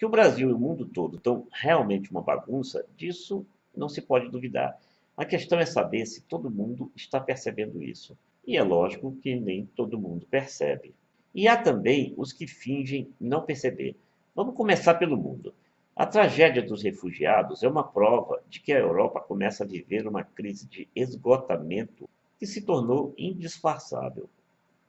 Que o Brasil e o mundo todo estão realmente uma bagunça, disso não se pode duvidar. A questão é saber se todo mundo está percebendo isso. E é lógico que nem todo mundo percebe. E há também os que fingem não perceber. Vamos começar pelo mundo. A tragédia dos refugiados é uma prova de que a Europa começa a viver uma crise de esgotamento que se tornou indisfarçável.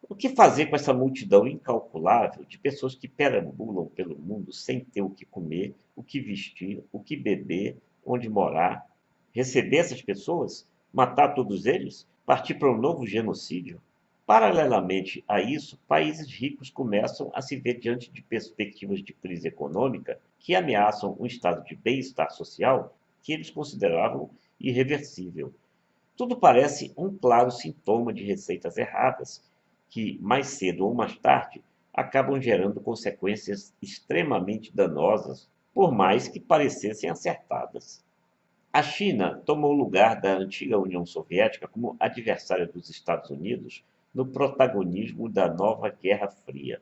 O que fazer com essa multidão incalculável de pessoas que perambulam pelo mundo sem ter o que comer, o que vestir, o que beber, onde morar? Receber essas pessoas? Matar todos eles? Partir para um novo genocídio? Paralelamente a isso, países ricos começam a se ver diante de perspectivas de crise econômica que ameaçam um estado de bem-estar social que eles consideravam irreversível. Tudo parece um claro sintoma de receitas erradas, que, mais cedo ou mais tarde, acabam gerando consequências extremamente danosas, por mais que parecessem acertadas. A China tomou o lugar da antiga União Soviética como adversária dos Estados Unidos no protagonismo da nova Guerra Fria,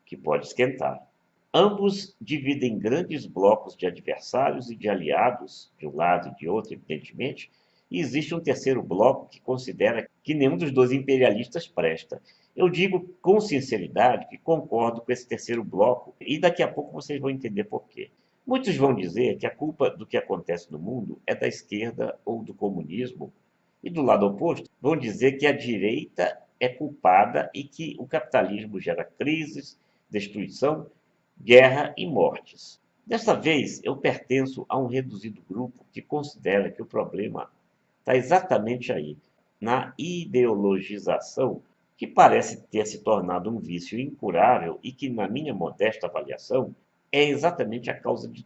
que pode esquentar. Ambos dividem grandes blocos de adversários e de aliados, de um lado e de outro, evidentemente, e existe um terceiro bloco que considera que nenhum dos dois imperialistas presta. Eu digo com sinceridade que concordo com esse terceiro bloco e daqui a pouco vocês vão entender por quê. Muitos vão dizer que a culpa do que acontece no mundo é da esquerda ou do comunismo, e do lado oposto vão dizer que a direita é culpada e que o capitalismo gera crises, destruição, guerra e mortes. Desta vez, eu pertenço a um reduzido grupo que considera que o problema está exatamente aí, na ideologização, que parece ter se tornado um vício incurável e que, na minha modesta avaliação, é exatamente a causa de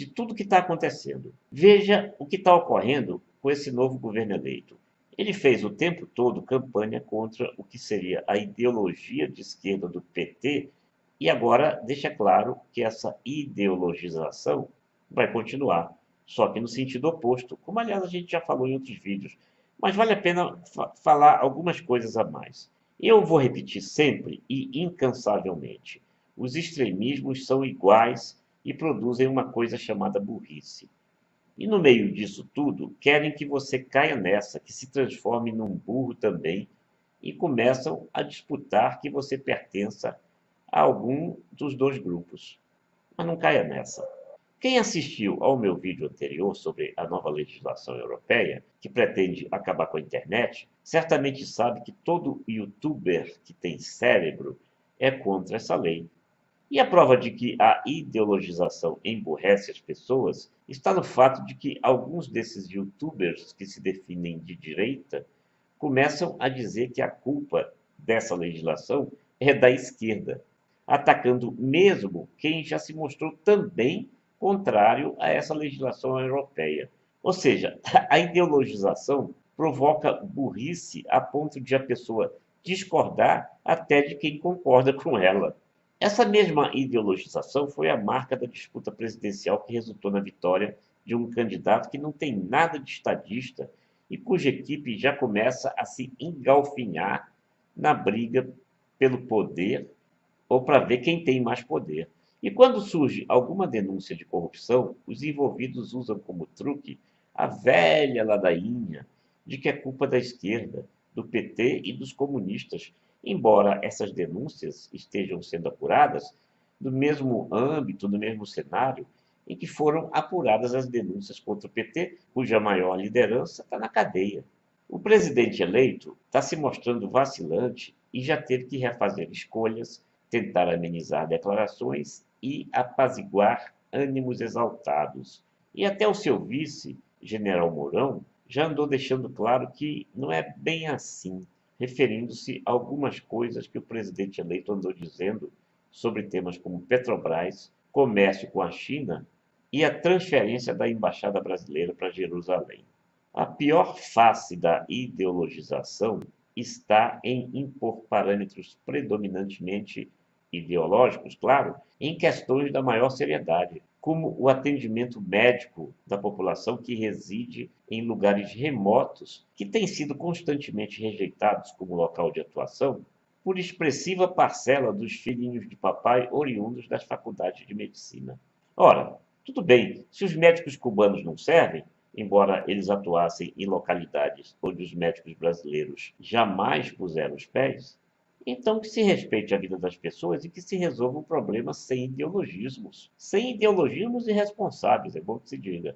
tudo que está acontecendo. Veja o que está ocorrendo com esse novo governo eleito. Ele fez o tempo todo campanha contra o que seria a ideologia de esquerda do PT e agora deixa claro que essa ideologização vai continuar, só que no sentido oposto, como aliás a gente já falou em outros vídeos. Mas vale a pena falar algumas coisas a mais. Eu vou repetir sempre e incansavelmente: os extremismos são iguais e produzem uma coisa chamada burrice. E no meio disso tudo, querem que você caia nessa, que se transforme num burro também, e começam a disputar que você pertença a algum dos dois grupos. Mas não caia nessa. Quem assistiu ao meu vídeo anterior sobre a nova legislação europeia, que pretende acabar com a internet, certamente sabe que todo youtuber que tem cérebro é contra essa lei. E a prova de que a ideologização emburrece as pessoas está no fato de que alguns desses youtubers que se definem de direita começam a dizer que a culpa dessa legislação é da esquerda, atacando mesmo quem já se mostrou também contrário a essa legislação europeia. Ou seja, a ideologização provoca burrice a ponto de a pessoa discordar até de quem concorda com ela. Essa mesma ideologização foi a marca da disputa presidencial que resultou na vitória de um candidato que não tem nada de estadista e cuja equipe já começa a se engalfinhar na briga pelo poder ou para ver quem tem mais poder. E quando surge alguma denúncia de corrupção, os envolvidos usam como truque a velha ladainha de que é culpa da esquerda, do PT e dos comunistas, embora essas denúncias estejam sendo apuradas no mesmo âmbito, no mesmo cenário em que foram apuradas as denúncias contra o PT, cuja maior liderança está na cadeia. O presidente eleito está se mostrando vacilante e já teve que refazer escolhas, tentar amenizar declarações e apaziguar ânimos exaltados. E até o seu vice, general Mourão, já andou deixando claro que não é bem assim, referindo-se a algumas coisas que o presidente eleito andou dizendo sobre temas como Petrobras, comércio com a China e a transferência da embaixada brasileira para Jerusalém. A pior face da ideologização está em impor parâmetros predominantemente ideológicos, claro, em questões da maior seriedade, como o atendimento médico da população que reside em lugares remotos, que têm sido constantemente rejeitados como local de atuação, por expressiva parcela dos filhinhos de papai oriundos das faculdades de medicina. Ora, tudo bem, se os médicos cubanos não servem, embora eles atuassem em localidades onde os médicos brasileiros jamais puseram os pés, então que se respeite a vida das pessoas e que se resolva o problema sem ideologismos. Sem ideologismos irresponsáveis, é bom que se diga.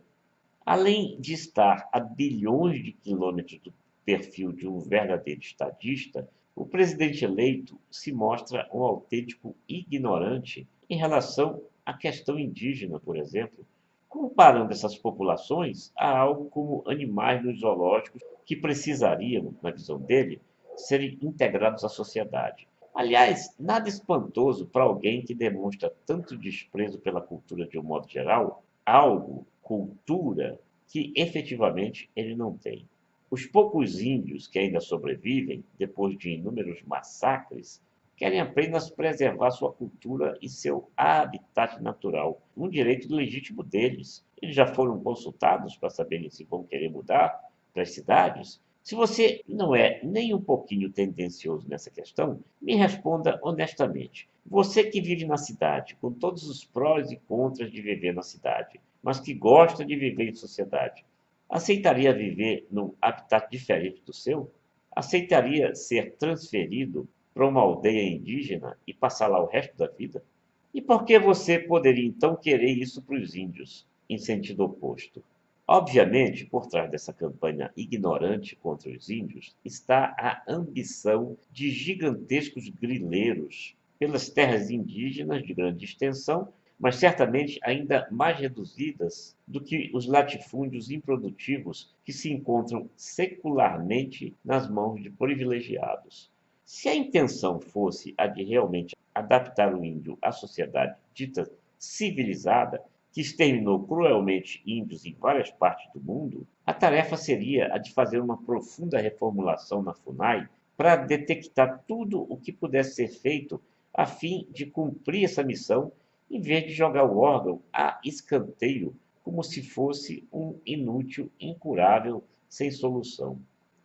Além de estar a bilhões de quilômetros do perfil de um verdadeiro estadista, o presidente eleito se mostra um autêntico ignorante em relação à questão indígena, por exemplo, comparando essas populações a algo como animais nos zoológicos que precisariam, na visão dele, serem integrados à sociedade. Aliás, nada espantoso para alguém que demonstra tanto desprezo pela cultura de um modo geral, algo, cultura, que efetivamente ele não tem. Os poucos índios que ainda sobrevivem, depois de inúmeros massacres, querem apenas preservar sua cultura e seu habitat natural, um direito legítimo deles. Eles já foram consultados para saberem se vão querer mudar para as cidades? Se você não é nem um pouquinho tendencioso nessa questão, me responda honestamente. Você que vive na cidade, com todos os prós e contras de viver na cidade, mas que gosta de viver em sociedade, aceitaria viver num habitat diferente do seu? Aceitaria ser transferido para uma aldeia indígena e passar lá o resto da vida? E por que você poderia então querer isso para os índios, em sentido oposto? Obviamente, por trás dessa campanha ignorante contra os índios está a ambição de gigantescos grileiros pelas terras indígenas de grande extensão, mas certamente ainda mais reduzidas do que os latifúndios improdutivos que se encontram secularmente nas mãos de privilegiados. Se a intenção fosse a de realmente adaptar o índio à sociedade dita civilizada, que exterminou cruelmente índios em várias partes do mundo, a tarefa seria a de fazer uma profunda reformulação na FUNAI para detectar tudo o que pudesse ser feito a fim de cumprir essa missão, em vez de jogar o órgão a escanteio como se fosse um inútil incurável sem solução.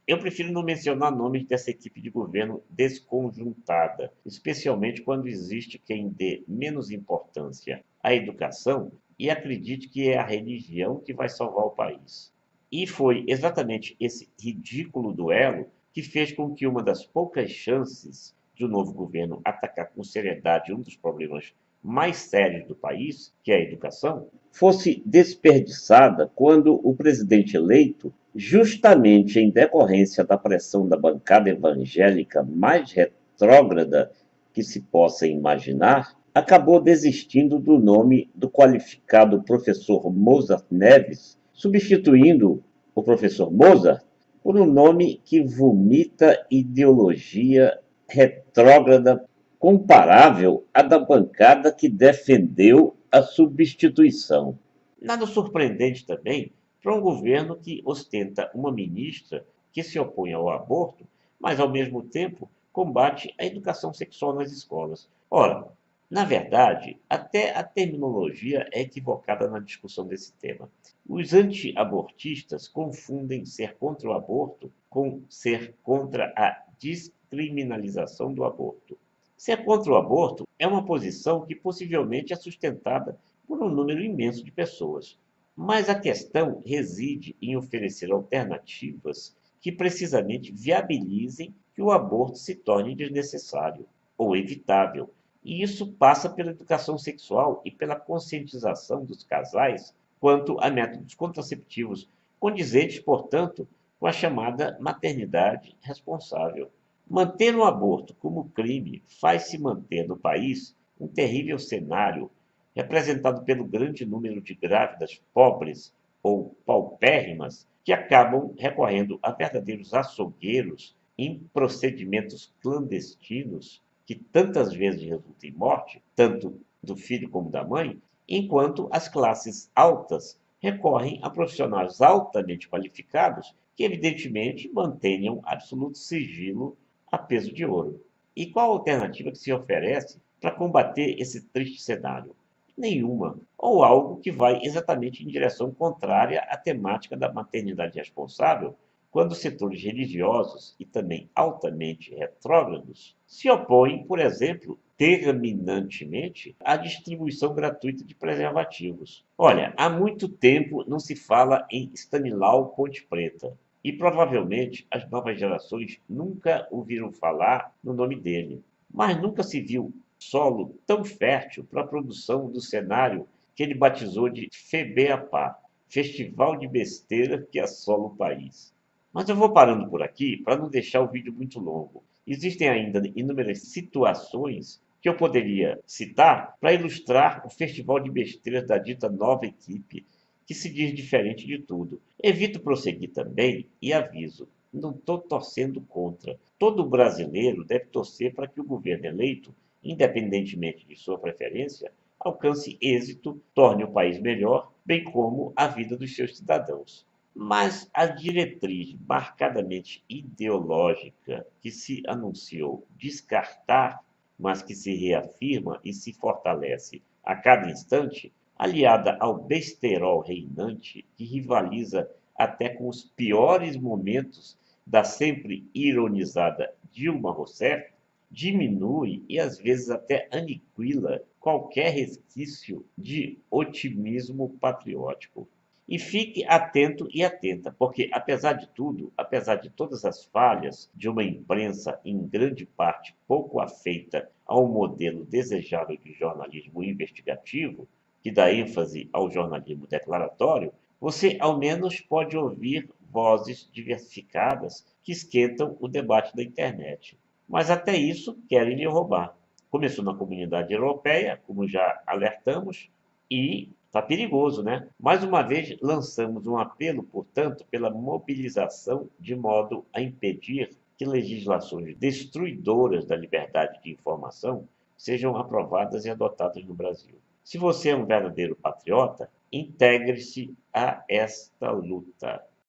Eu prefiro não mencionar nomes dessa equipe de governo desconjuntada, especialmente quando existe quem dê menos importância à educação e acredite que é a religião que vai salvar o país. E foi exatamente esse ridículo duelo que fez com que uma das poucas chances de o novo governo atacar com seriedade um dos problemas mais sérios do país, que é a educação, fosse desperdiçada quando o presidente eleito, justamente em decorrência da pressão da bancada evangélica mais retrógrada que se possa imaginar, acabou desistindo do nome do qualificado professor Mozart Neves, substituindo o professor Mozart por um nome que vomita ideologia retrógrada comparável à da bancada que defendeu a substituição. Nada surpreendente também para um governo que ostenta uma ministra que se opõe ao aborto, mas ao mesmo tempo combate a educação sexual nas escolas. Ora, na verdade, até a terminologia é equivocada na discussão desse tema. Os anti-abortistas confundem ser contra o aborto com ser contra a descriminalização do aborto. Ser contra o aborto é uma posição que possivelmente é sustentada por um número imenso de pessoas. Mas a questão reside em oferecer alternativas que precisamente viabilizem que o aborto se torne desnecessário ou evitável. E isso passa pela educação sexual e pela conscientização dos casais quanto a métodos contraceptivos, condizentes, portanto, com a chamada maternidade responsável. Manter o aborto como crime faz-se manter no país um terrível cenário representado pelo grande número de grávidas pobres ou paupérrimas que acabam recorrendo a verdadeiros açougueiros em procedimentos clandestinos que tantas vezes resultam em morte, tanto do filho como da mãe, enquanto as classes altas recorrem a profissionais altamente qualificados que, evidentemente, mantenham absoluto sigilo a peso de ouro. E qual a alternativa que se oferece para combater esse triste cenário? Nenhuma, ou algo que vai exatamente em direção contrária à temática da maternidade responsável, quando setores religiosos e também altamente retrógrados se opõem, por exemplo, terminantemente à distribuição gratuita de preservativos. Olha, há muito tempo não se fala em Stanislau Ponte Preta e provavelmente as novas gerações nunca ouviram falar no nome dele. Mas nunca se viu solo tão fértil para a produção do cenário que ele batizou de FEBEAPA, Festival de Besteira que assola o país. Mas eu vou parando por aqui para não deixar o vídeo muito longo. Existem ainda inúmeras situações que eu poderia citar para ilustrar o festival de besteiras da dita nova equipe, que se diz diferente de tudo. Evito prosseguir também e aviso: não estou torcendo contra. Todo brasileiro deve torcer para que o governo eleito, independentemente de sua preferência, alcance êxito, torne o país melhor, bem como a vida dos seus cidadãos. Mas a diretriz marcadamente ideológica que se anunciou descartar, mas que se reafirma e se fortalece a cada instante, aliada ao besterol reinante que rivaliza até com os piores momentos da sempre ironizada Dilma Rousseff, diminui e às vezes até aniquila qualquer resquício de otimismo patriótico. E fique atento e atenta, porque, apesar de tudo, apesar de todas as falhas de uma imprensa em grande parte pouco afeita ao modelo desejável de jornalismo investigativo, que dá ênfase ao jornalismo declaratório, você ao menos pode ouvir vozes diversificadas que esquentam o debate da internet. Mas até isso querem lhe roubar. Começou na comunidade europeia, como já alertamos, e está perigoso, né? Mais uma vez, lançamos um apelo, portanto, pela mobilização de modo a impedir que legislações destruidoras da liberdade de informação sejam aprovadas e adotadas no Brasil. Se você é um verdadeiro patriota, integre-se a esta luta.